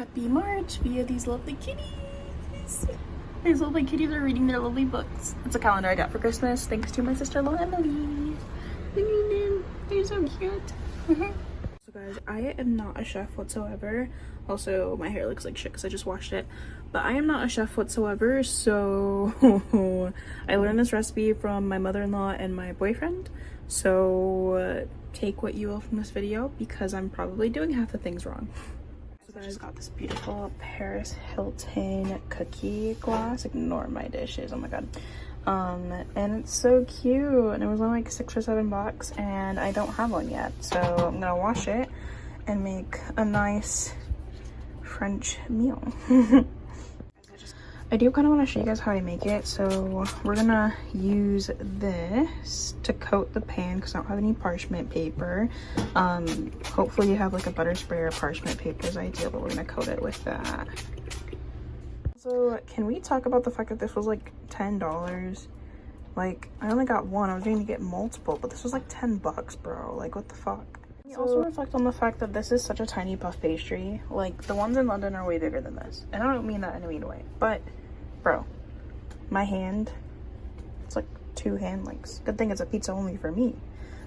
happy March via these lovely kitties. These lovely kitties are reading their lovely books. It's a calendar I got for Christmas thanks to my sister-in-law Emily. They're so cute. So guys, I am not a chef whatsoever. Also, my hair looks like shit because I just washed it. But I am not a chef whatsoever, so I learned this recipe from my mother-in-law and my boyfriend. So take what you will from this video because I'm probably doing half the things wrong. So I just got this beautiful Paris Hilton cookie glass. Ignore my dishes, oh my god. And it's so cute, and it was only like $6 or $7, and I don't have one yet, so I'm gonna wash it and make a nice French meal. I do kind of want to show you guys how I make it. So we're gonna use this to coat the pan because I don't have any parchment paper. Hopefully you have like a butter spray or parchment paper is ideal, but we're gonna coat it with that. So can we talk about the fact that this was like $10? Like, I only got one. I was going to get multiple, but this was like $10, bro. Like, what the fuck? You also reflect on the fact that this is such a tiny puff pastry. Like, the ones in London are way bigger than this. And I don't mean that in a mean way, but bro, my hand, it's like 2 hand lengths. Good thing it's a pizza only for me.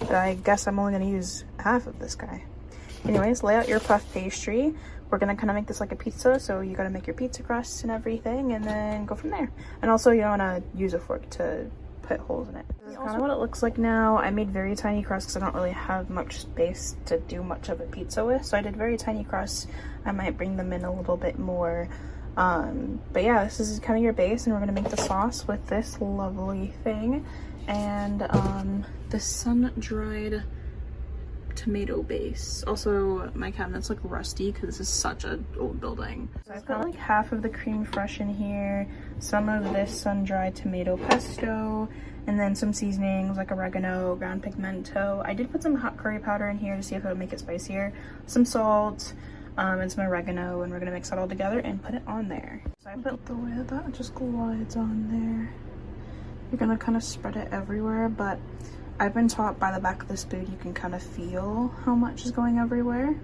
But I guess I'm only going to use half of this guy. Anyways, lay out your puff pastry. We're gonna kind of make this like a pizza, so you gotta make your pizza crust and everything and then go from there. And also you don't want to use a fork to put holes in it. This is kind of what it looks like now. I made very tiny crusts because I don't really have much space to do much of a pizza with, so I did very tiny crusts. I might bring them in a little bit more. But yeah, this is kind of your base, and we're gonna make the sauce with this lovely thing and the sun-dried tomato base. Also, my cabinets look rusty because this is such an old building. So I've got like half of the cream fresh in here, some of this sun-dried tomato pesto, and then some seasonings like oregano, ground pimento. I did put some hot curry powder in here to see if it would make it spicier, some salt, and some oregano, and we're gonna mix that all together and put it on there. So I put the way that just glides on there. You're gonna kind of spread it everywhere, but I've been taught by the back of the spoon you can kind of feel how much is going everywhere.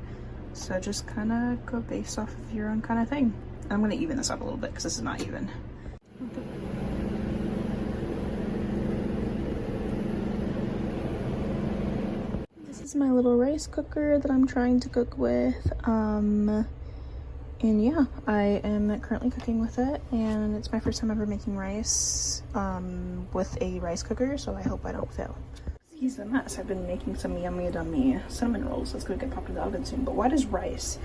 So just kind of go based off of your own kind of thing. I'm going to even this up a little bit because this is not even. This is my little rice cooker that I'm trying to cook with. And yeah, I am currently cooking with it, and it's my first time ever making rice with a rice cooker, so I hope I don't fail. Excuse the mess. I've been making some yummy cinnamon rolls that's gonna get popped in the oven soon. But why does rice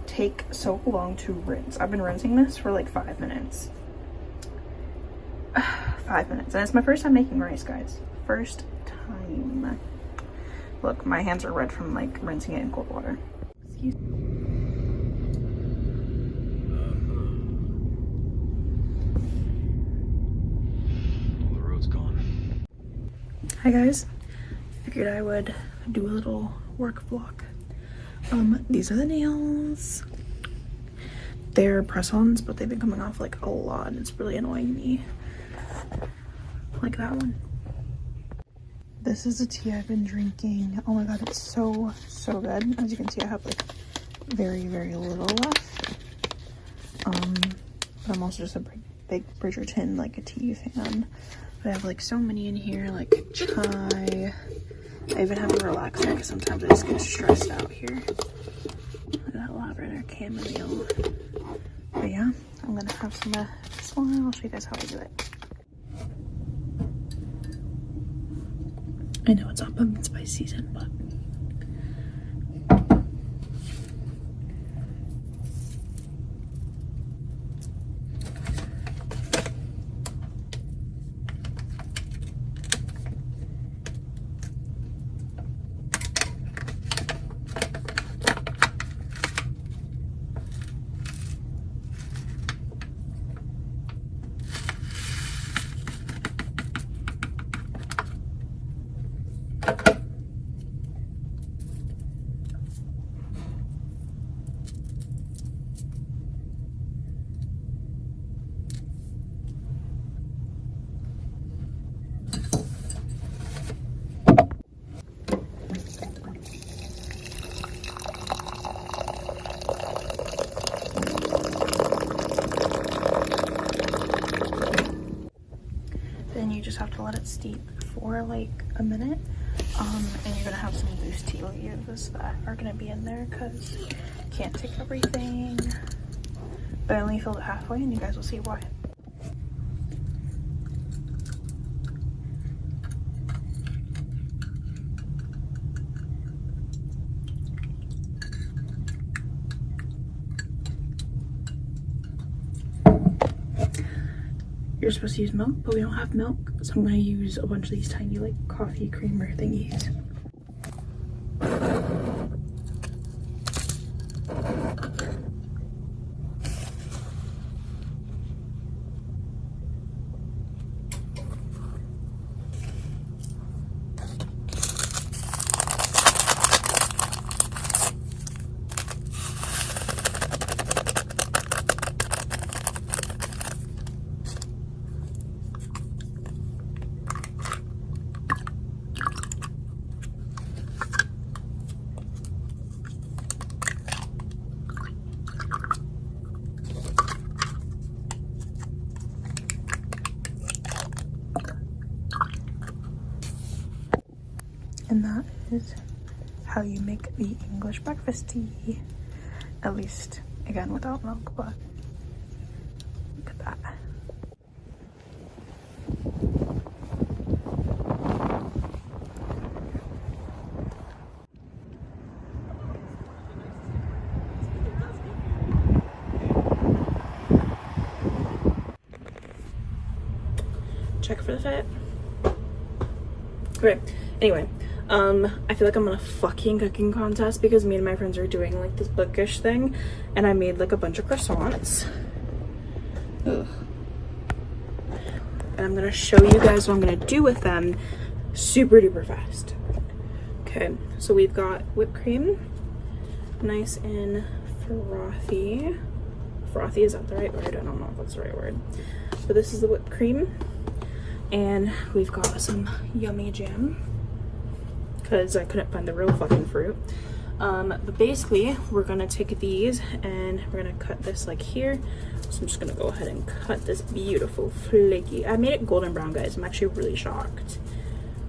take so long to rinse? I've been rinsing this for like 5 minutes. 5 minutes, and it's my first time making rice, guys. First time. Look, my hands are red from like rinsing it in cold water. Excuse me. The road's gone. Hi guys. Figured I would do a little work vlog. These are the nails. They're press-ons, but they've been coming off like a lot, and it's really annoying me. Like that one. This is the tea I've been drinking. Oh my god, it's so good. As you can see, I have like very little left. But I'm also just a big Bridgerton like a tea fan. But I have like so many in here, like chai. I even have a relaxer because sometimes I just get stressed out here. Look at that lavender chamomile. But yeah, I'm gonna have some of this one. I'll show you guys how I do it. I know it's not pumpkin spice season, but steep for like a minute. And you're gonna have some loose tea leaves that are gonna be in there because you can't take everything. But I only filled it halfway and you guys will see why. You're supposed to use milk, but we don't have milk, so I'm gonna use a bunch of these tiny like coffee creamer thingies. And that is how you make the English breakfast tea. At least, again, without milk, but look at that. Check for the fit. Okay, anyway. I feel like I'm on a fucking cooking contest because me and my friends are doing like this bookish thing and I made like a bunch of croissants. Ugh. And I'm gonna show you guys what I'm gonna do with them super duper fast. Okay, so we've got whipped cream, nice and frothy. Frothy, is that the right word? I don't know if that's the right word. But this is the whipped cream. And we've got some yummy jam, because I couldn't find the real fucking fruit. But basically we're gonna take these and we're gonna cut this like here. So I'm just gonna go ahead and cut this beautiful flaky. I made it golden brown, guys. I'm actually really shocked.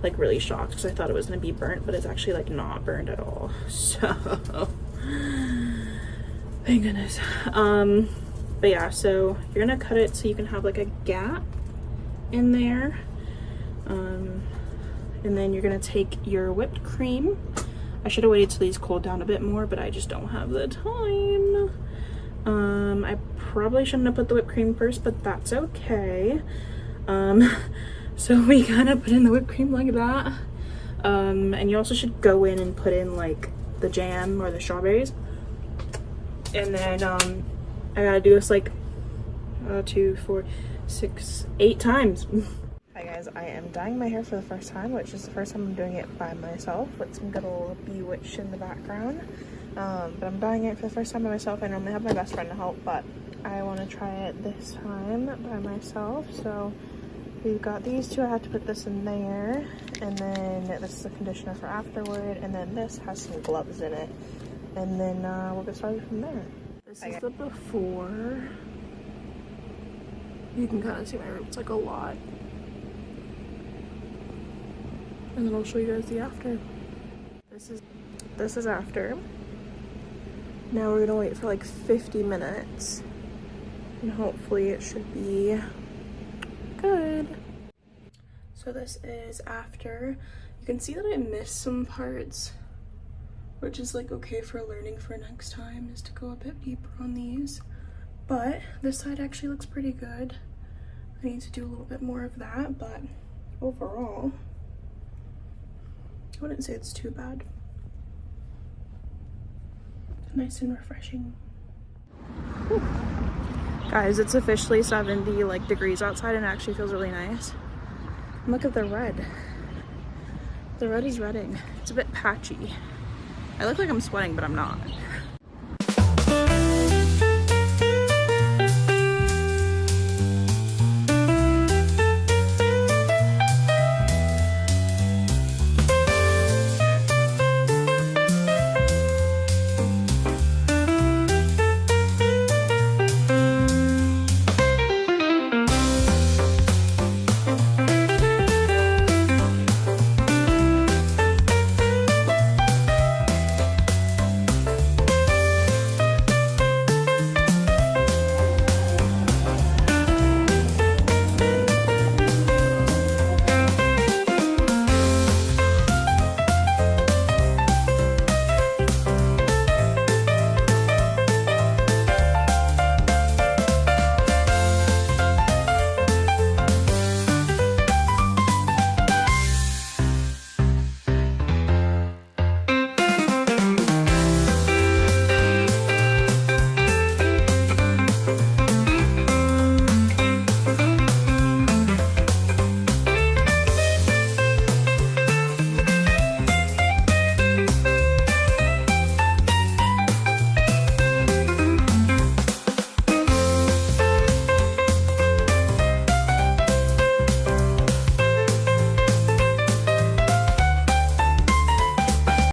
Like really shocked because I thought it was gonna be burnt, but it's actually like not burnt at all. So thank goodness. But yeah, so you're gonna cut it so you can have like a gap in there. And then you're gonna take your whipped cream. I should have waited till these cooled down a bit more, but I just don't have the time. I probably shouldn't have put the whipped cream first, but that's okay. So we kind of put in the whipped cream like that. And you also should go in and put in like the jam or the strawberries. And then I gotta do this like 2, 4, 6, 8 times. Hi guys, I am dyeing my hair for the first time, which is the first time I'm doing it by myself with some good old Bewitched in the background. But I'm dyeing it for the first time by myself. I normally have my best friend to help, but I want to try it this time by myself. So we've got these two. I have to put this in there, and then this is the conditioner for afterward, and then this has some gloves in it, and then we'll get started from there. This is the before. You can kind of see my roots like a lot. And then I'll show you guys the after. This is after. Now we're gonna wait for like 50 minutes. And hopefully it should be good. So this is after. You can see that I missed some parts, which is like okay for learning for next time, is to go a bit deeper on these. But this side actually looks pretty good. I need to do a little bit more of that, but overall, I wouldn't say it's too bad. Nice and refreshing. Whew. Guys, it's officially 70 like degrees outside and it actually feels really nice. And look at the red. The red is redding. It's a bit patchy. I look like I'm sweating, but I'm not.